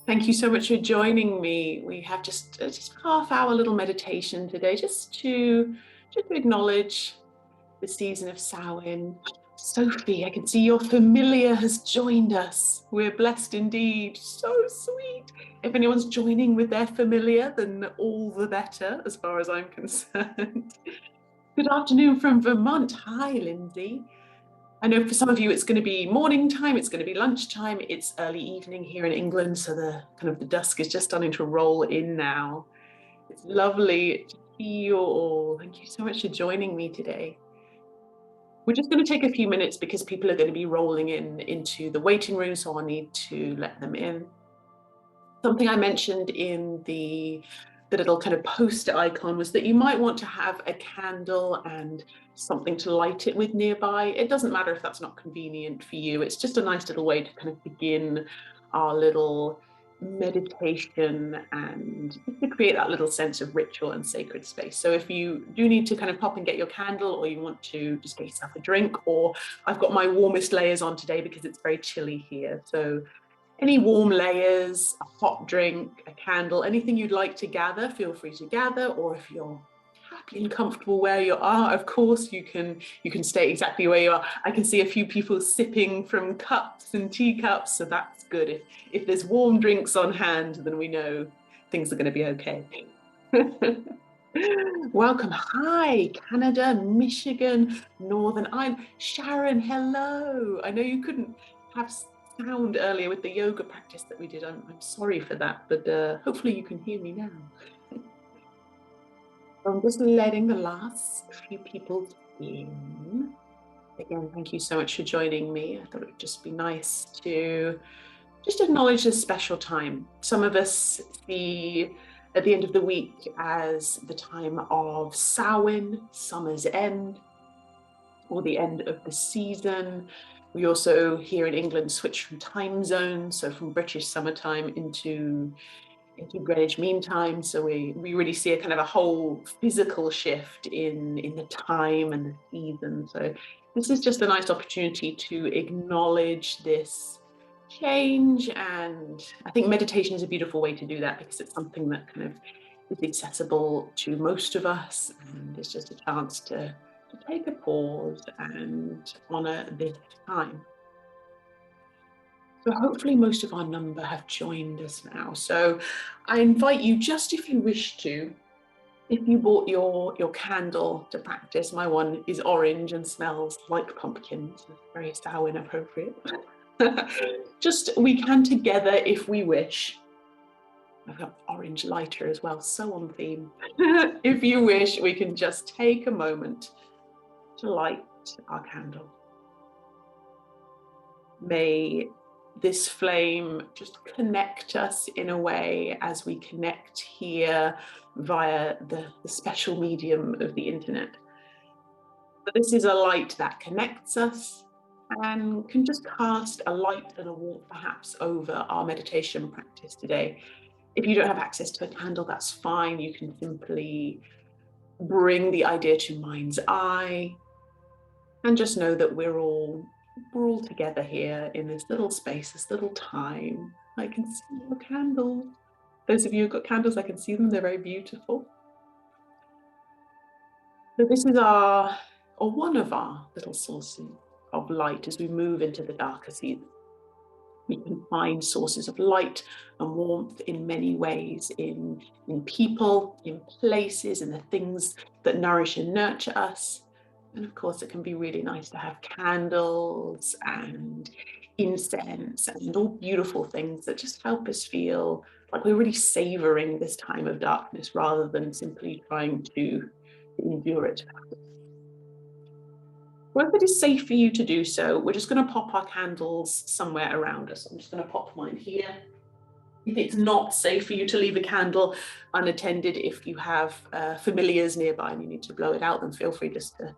Thank you so much for joining me. We have just half-hour little meditation today, just to acknowledge the season of Samhain. Sophie, I can see your familiar has joined us. We're blessed indeed. So sweet. If anyone's joining with their familiar, then all the better, as far as I'm concerned. Good afternoon from Vermont. Hi, Lindsay. I know for some of you it's going to be morning time, it's going to be lunchtime, it's early evening here in England, so the dusk is just starting to roll in now. It's lovely to see you all. Thank you so much for joining me today. We're just going to take a few minutes because people are going to be rolling into the waiting room, so I'll need to let them in. Something I mentioned in the little kind of poster icon was that you might want to have a candle and something to light it with nearby. It doesn't matter if that's not convenient for you. It's just a nice little way to kind of begin our little meditation and to create that little sense of ritual and sacred space. So if you do need to kind of pop and get your candle, or you want to just get yourself a drink, or I've got my warmest layers on today because it's very chilly here. So any warm layers, a hot drink, a candle, anything you'd like to gather, feel free to gather. Or if you're happy and comfortable where you are, of course, you can stay exactly where you are. I can see a few people sipping from cups and teacups, so that's good. If there's warm drinks on hand, then we know things are going to be okay. Welcome. Hi, Canada, Michigan, Northern Ireland. Sharon, hello. I know you couldn't have sound earlier with the yoga practice that we did. I'm sorry for that, but hopefully you can hear me now. I'm just letting the last few people in. Again, thank you so much for joining me. I thought it would just be nice to just acknowledge this special time. Some of us see at the end of the week as the time of Samhain, summer's end, or the end of the season. We also here in England switch from time zones, so from British summertime into Greenwich Mean Time. So we really see a kind of a whole physical shift in the time and the season. So this is just a nice opportunity to acknowledge this change, and I think meditation is a beautiful way to do that because it's something that kind of is accessible to most of us, and it's just a chance to take a pause and honor this time. So hopefully most of our number have joined us now. So I invite you, just if you wish to, if you bought your candle to practice, my one is orange and smells like pumpkins, very Samhain appropriate. Just, we can together, if we wish. I've got orange lighter as well, so on theme. If you wish, we can just take a moment to light our candle. May this flame just connect us in a way as we connect here via the special medium of the internet. But this is a light that connects us and can just cast a light and a warmth perhaps over our meditation practice today. If you don't have access to a candle, that's fine. You can simply bring the idea to mind's eye and just know that we're all together here in this little space, this little time. I can see your candles. Those of you who've got candles, I can see them. They're very beautiful. So this is one of our little sources of light as we move into the darker season. We can find sources of light and warmth in many ways, in people, in places, in the things that nourish and nurture us. And of course, it can be really nice to have candles and incense and all beautiful things that just help us feel like we're really savoring this time of darkness rather than simply trying to endure it. Well, if it is safe for you to do so, we're just going to pop our candles somewhere around us. I'm just going to pop mine here. If it's not safe for you to leave a candle unattended, if you have familiars nearby and you need to blow it out, then feel free just to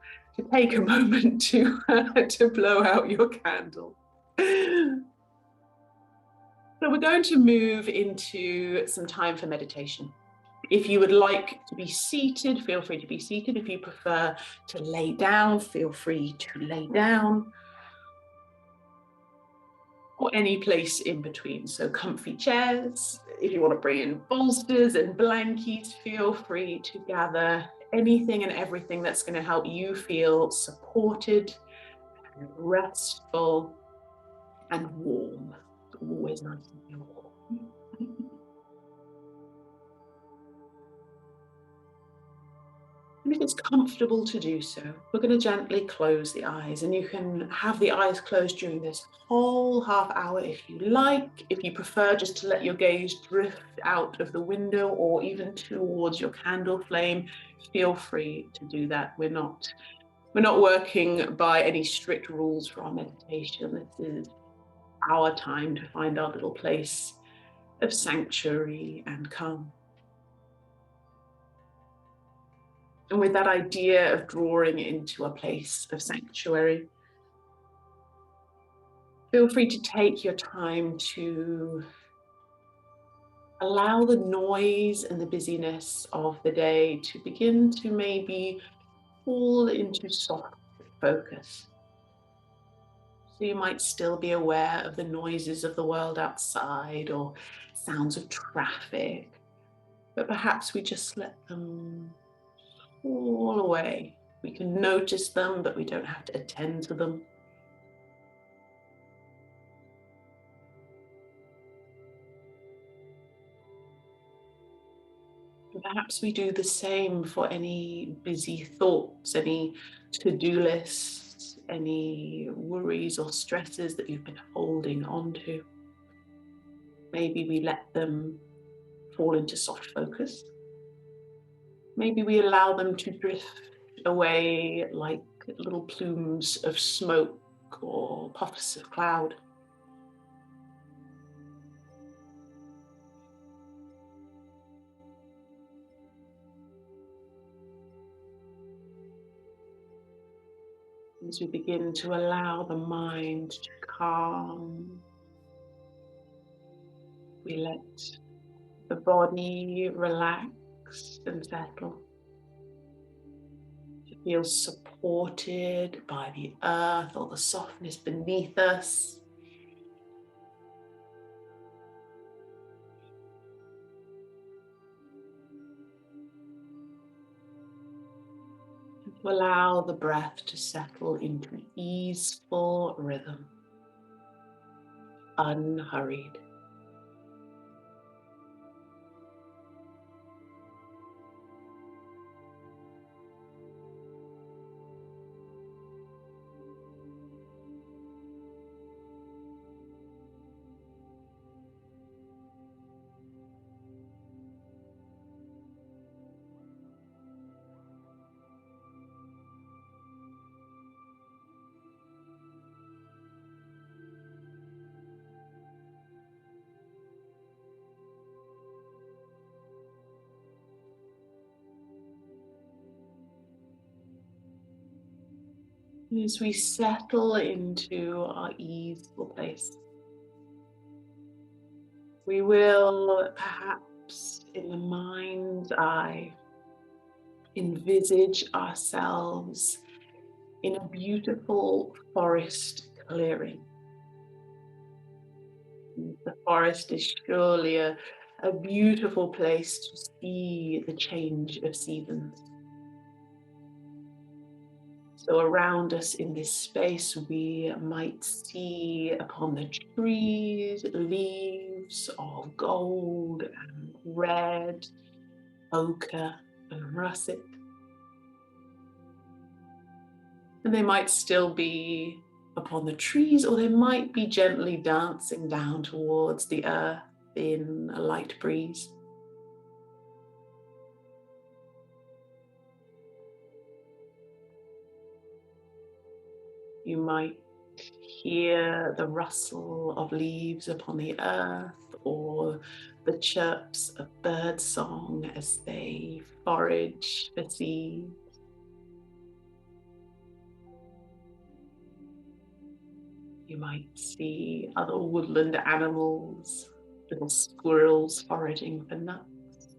take a moment to blow out your candle. So we're going to move into some time for meditation. If you would like to be seated, feel free to be seated. If you prefer to lay down, feel free to lay down. or any place in between. So comfy chairs. If you want to bring in bolsters and blankies, feel free to gather anything and everything that's going to help you feel supported, and restful, and warm. It's always nice to feel warm. And if it's comfortable to do so, we're going to gently close the eyes, and you can have the eyes closed during this whole half hour if you like. If you prefer just to let your gaze drift out of the window or even towards your candle flame, feel free to do that. We're not working by any strict rules for our meditation. This is our time to find our little place of sanctuary and calm. And with that idea of drawing into a place of sanctuary, feel free to take your time to allow the noise and the busyness of the day to begin to maybe fall into soft focus. So you might still be aware of the noises of the world outside or sounds of traffic, but perhaps we just let them fall away. We can notice them, but we don't have to attend to them. And perhaps we do the same for any busy thoughts, any to-do lists, any worries or stresses that you've been holding on to. Maybe we let them fall into soft focus. Maybe we allow them to drift away like little plumes of smoke or puffs of cloud. As we begin to allow the mind to calm, we let the body relax and settle. To feel supported by the earth or the softness beneath us. And to allow the breath to settle into an easeful rhythm, unhurried. As we settle into our easeful place, we will perhaps in the mind's eye envisage ourselves in a beautiful forest clearing. The forest is surely a beautiful place to see the change of seasons. So around us in this space, we might see upon the trees leaves of gold and red, ochre and russet. And they might still be upon the trees, or they might be gently dancing down towards the earth in a light breeze. You might hear the rustle of leaves upon the earth or the chirps of bird song as they forage for seeds. You might see other woodland animals, little squirrels foraging for nuts.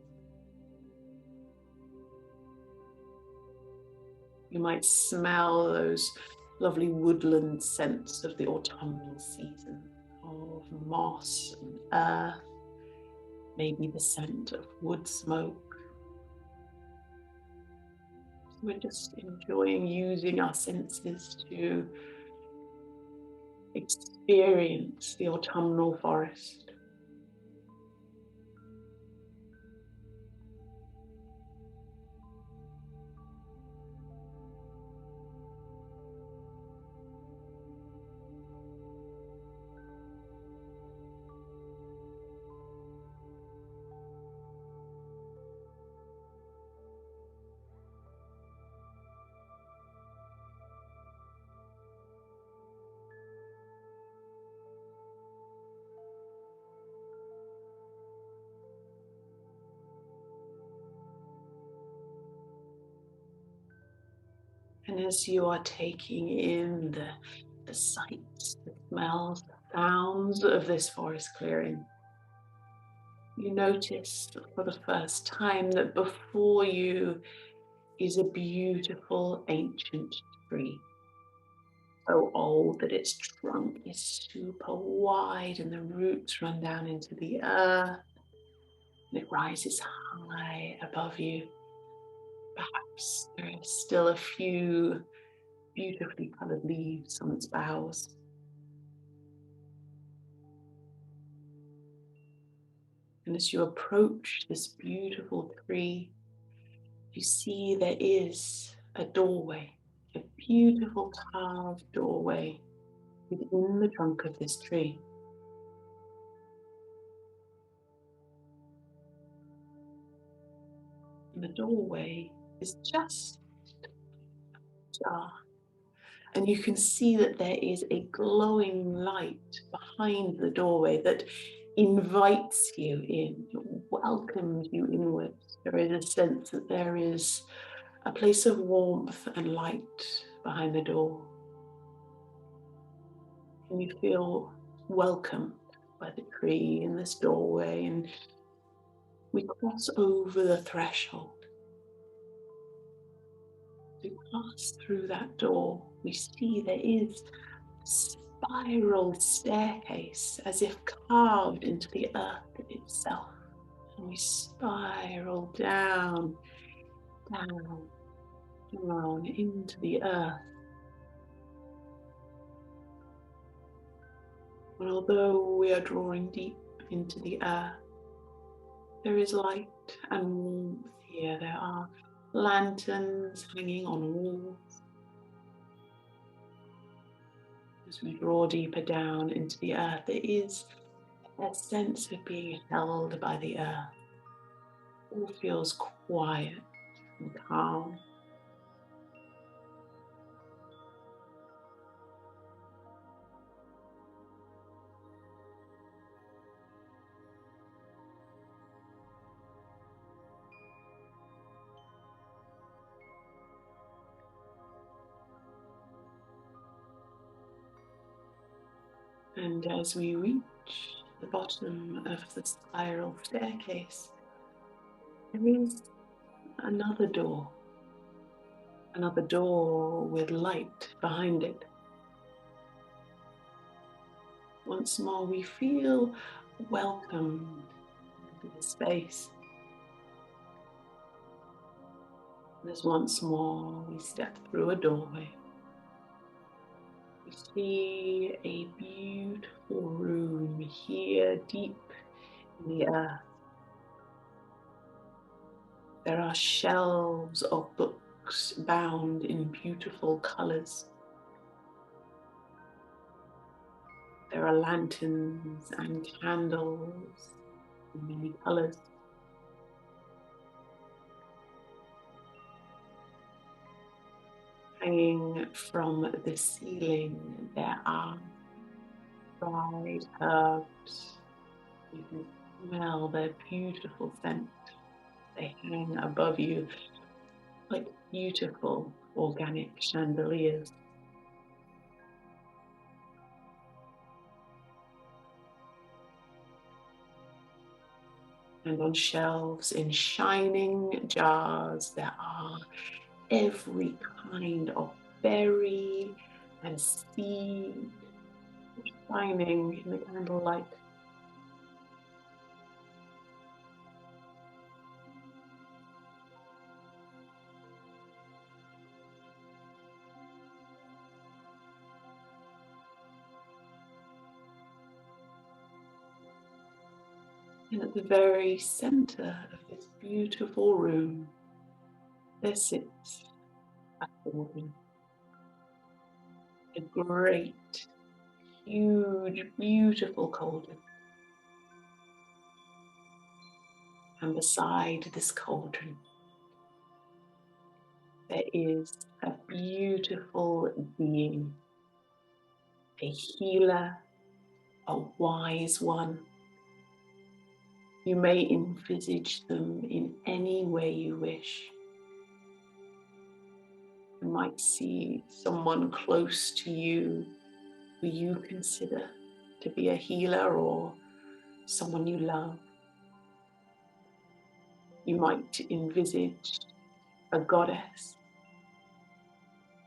You might smell those lovely woodland scents of the autumnal season. of moss and earth, maybe the scent of wood smoke. We're just enjoying using our senses to experience the autumnal forest. And as you are taking in the sights, the smells, the sounds of this forest clearing, you notice for the first time that before you is a beautiful ancient tree. So old that its trunk is super wide and the roots run down into the earth, and it rises high above you. Perhaps there are still a few beautifully colored leaves on its boughs. And as you approach this beautiful tree, you see there is a doorway, a beautiful carved doorway within the trunk of this tree. And the doorway is just ajar, and you can see that there is a glowing light behind the doorway that invites you in, welcomes you inwards. There is a sense that there is a place of warmth and light behind the door. And you feel welcomed by the tree in this doorway, and we cross over the threshold. We pass through that door. We see there is a spiral staircase as if carved into the earth itself. And we spiral down, down, down into the earth. And although we are drawing deep into the earth, there is light and warmth here. There are lanterns hanging on walls. As we draw deeper down into the earth, there is a sense of being held by the earth. All feels quiet and calm. And as we reach the bottom of the spiral staircase, there is another door with light behind it. Once more, we feel welcomed into the space. And as once more we step through a doorway, we see a beautiful room here deep in the earth. There are shelves of books bound in beautiful colors. There are lanterns and candles in many colors. Hanging from the ceiling, there are dried herbs. You can smell their beautiful scent. They hang above you like beautiful organic chandeliers. And on shelves in shining jars, there are every kind of berry and seed shining in the candlelight. And at the very center of this beautiful room, there sits a cauldron. A great, huge, beautiful cauldron. And beside this cauldron, there is a beautiful being, a healer, a wise one. You may envisage them in any way you wish. You might see someone close to you who you consider to be a healer or someone you love. You might envisage a goddess,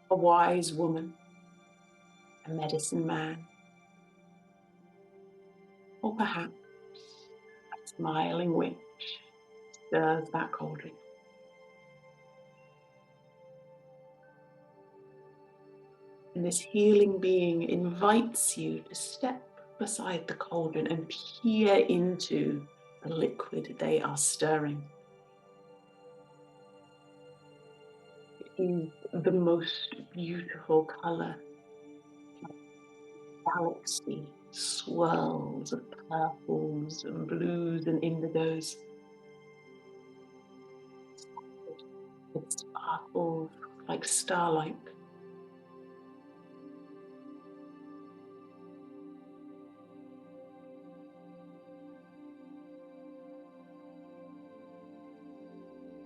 a wise woman, a medicine man, or perhaps a smiling witch stirs that cauldron. And this healing being invites you to step beside the cauldron and peer into the liquid they are stirring. It is the most beautiful color. Galaxy swirls of purples and blues and indigos. It sparkles like starlight.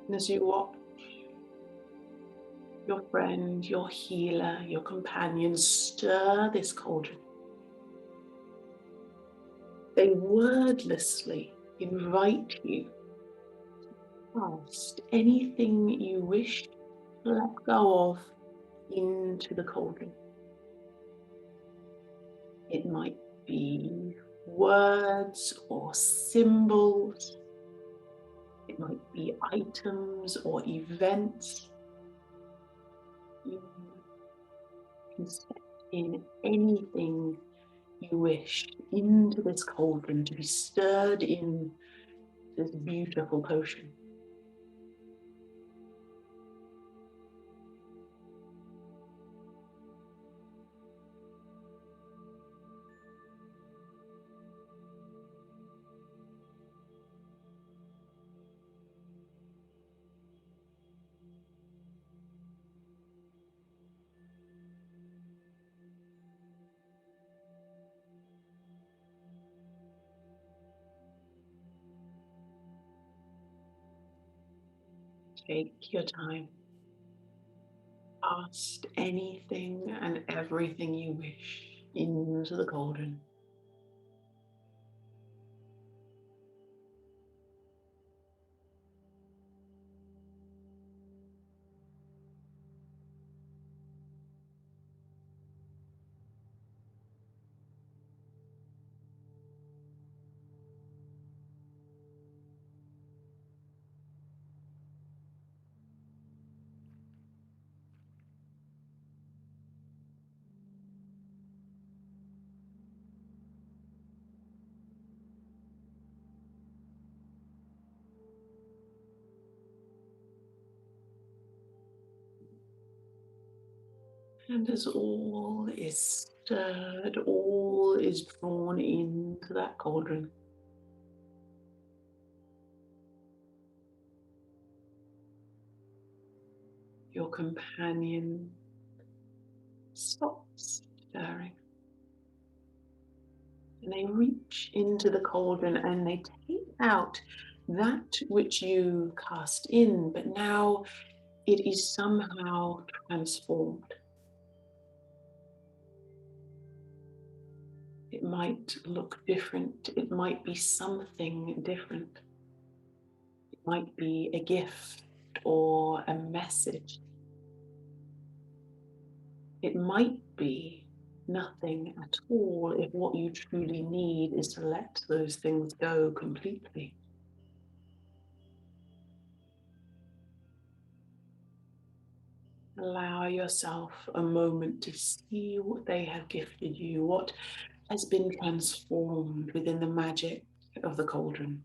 And as you watch your friend, your healer, your companion stir this cauldron, they wordlessly invite you to cast anything you wish to let go of into the cauldron. It might be words or symbols. It might be items or events. You can step in anything you wish into this cauldron to be stirred in this beautiful potion. Take your time. Cast anything and everything you wish into the cauldron. And as all is stirred, all is drawn into that cauldron, your companion stops stirring. And they reach into the cauldron and they take out that which you cast in, but now it is somehow transformed. It might look different. It might be something different. It might be a gift or a message. It might be nothing at all if what you truly need is to let those things go completely. Allow yourself a moment to see what they have gifted you, what has been transformed within the magic of the cauldron.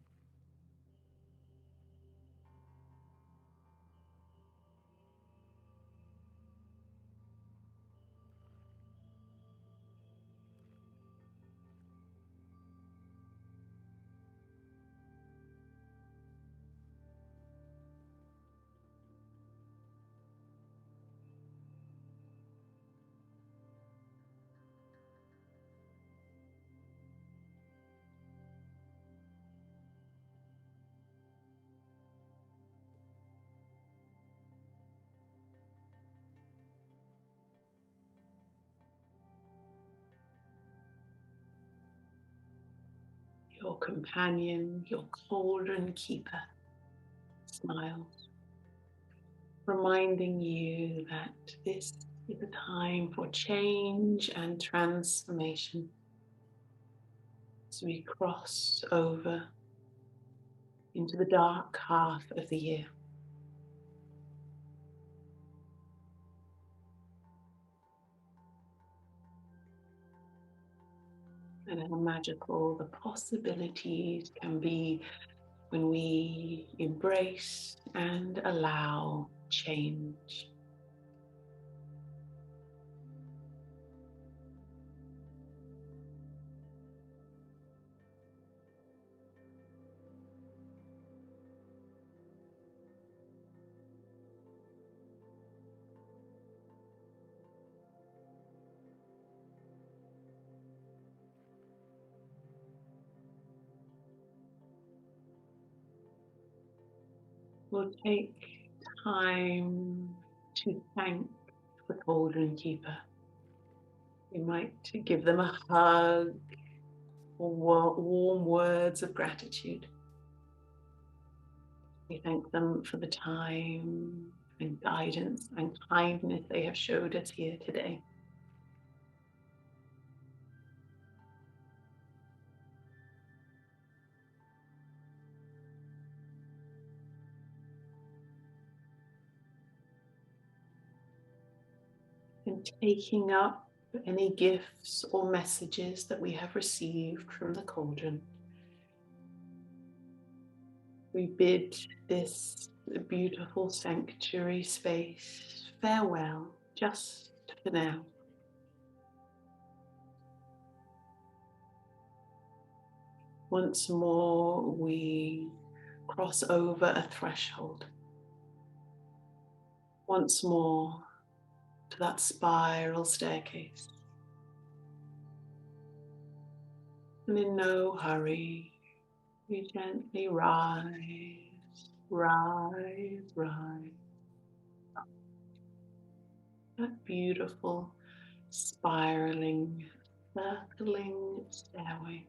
Your companion, your cauldron keeper, smiles, reminding you that this is a time for change and transformation as we cross over into the dark half of the year. And how magical the possibilities can be when we embrace and allow change. We'll take time to thank the cauldron keeper. You might give them a hug or warm words of gratitude. We thank them for the time and guidance and kindness they have showed us here today. And taking up any gifts or messages that we have received from the cauldron, we bid this beautiful sanctuary space farewell, just for now. Once more, we cross over a threshold. Once more to that spiral staircase. And in no hurry, we gently rise, rise, rise. That beautiful, spiraling, circling stairway.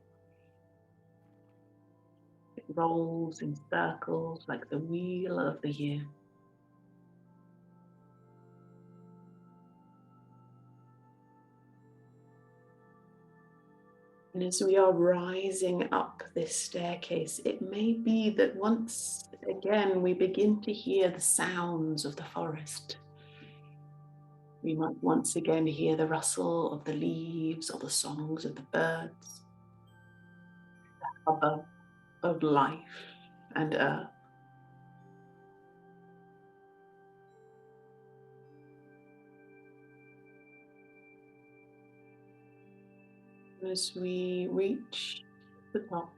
It rolls in circles like the wheel of the year. And as we are rising up this staircase, it may be that once again we begin to hear the sounds of the forest. We might once again hear the rustle of the leaves or the songs of the birds, the hubbub of life and earth. As we reach the top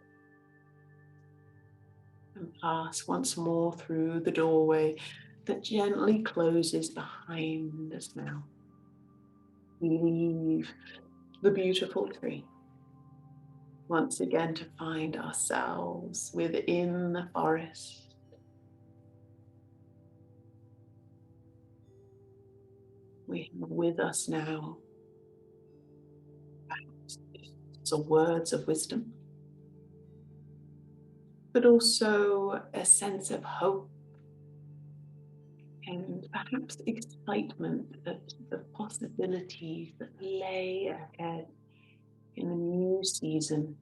and pass once more through the doorway that gently closes behind us now, we leave the beautiful tree once again to find ourselves within the forest. We have with us now some words of wisdom, but also a sense of hope and perhaps excitement at the possibilities that lay ahead in the new season.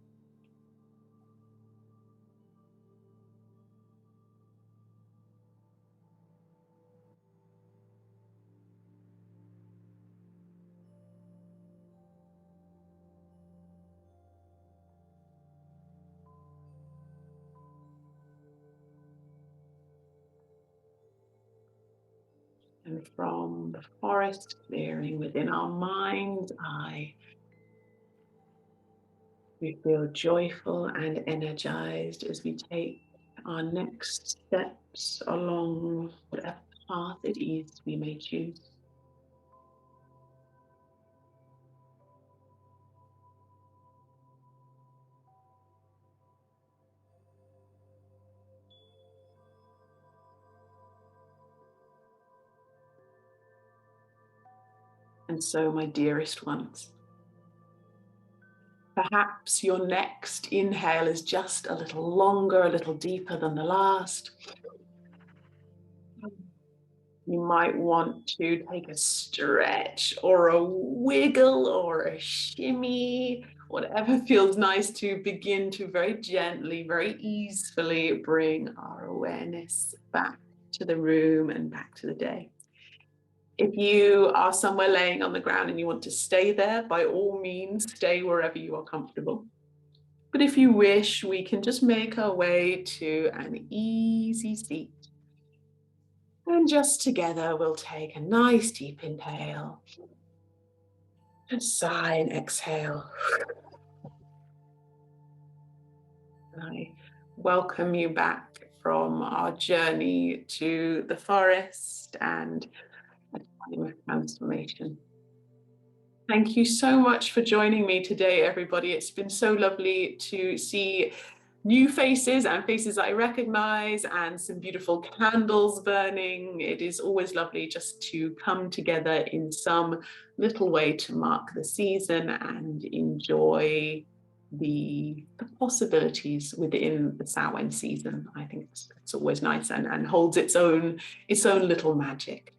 And from the forest clearing within our mind's eye, we feel joyful and energized as we take our next steps along whatever path it is we may choose. And so, my dearest ones, perhaps your next inhale is just a little longer, a little deeper than the last. You might want to take a stretch or a wiggle or a shimmy, whatever feels nice, to begin to very gently, very easily bring our awareness back to the room and back to the day. If you are somewhere laying on the ground and you want to stay there, by all means, stay wherever you are comfortable. But if you wish, we can just make our way to an easy seat. And just together, we'll take a nice deep inhale and sigh and exhale. And I welcome you back from our journey to the forest and a time of transformation. Thank you so much for joining me today, everybody. It's been so lovely to see new faces and faces I recognize and some beautiful candles burning. It is always lovely just to come together in some little way to mark the season and enjoy the possibilities within the Samhain season. I think it's always nice and holds its own little magic.